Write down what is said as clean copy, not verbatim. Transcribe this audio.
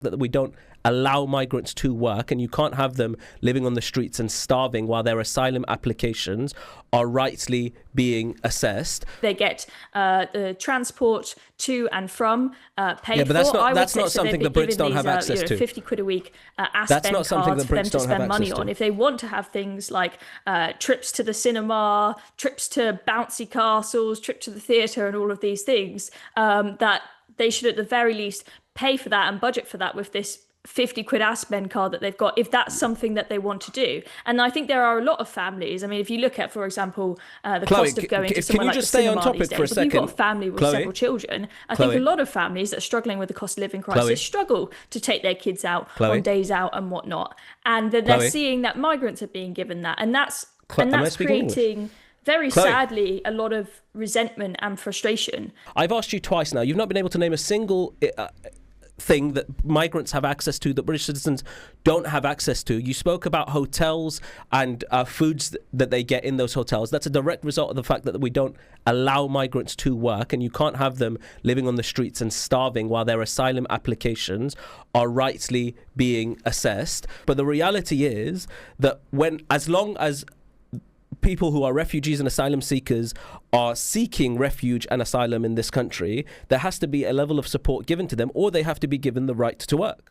that we don't allow migrants to work, and you can't have them living on the streets and starving while their asylum applications are rightly being assessed. They get the transport to and from paid yeah, but that's for. that's not something the Brits don't have access to. 50 quid a week that's not something cards the for them Brits to don't have spend money access on. to. If they want to have things like trips to the cinema, trips to bouncy castles, trip to the theatre and all of these things, that they should at the very least pay for that and budget for that with this 50 quid spend card that they've got, if that's something that they want to do. And I think there are a lot of families. I mean, if you look at, for example, the Chloe, cost of going to somewhere like the stay cinema on topic these days, for a if second? you've got a family with Chloe? several children, I Chloe? think a lot of families that are struggling with the cost of living crisis Chloe? struggle to take their kids out Chloe? on days out and whatnot. And then Chloe? they're seeing that migrants are being given that. And that's Am I speaking creating... English? Very Chloe? sadly, a lot of resentment and frustration. I've asked you twice now. You've not been able to name a single thing that migrants have access to that British citizens don't have access to. You spoke about hotels and foods that they get in those hotels. That's a direct result of the fact that we don't allow migrants to work, and you can't have them living on the streets and starving while their asylum applications are rightly being assessed. But the reality is that as long as people who are refugees and asylum seekers are seeking refuge and asylum in this country, there has to be a level of support given to them, or they have to be given the right to work.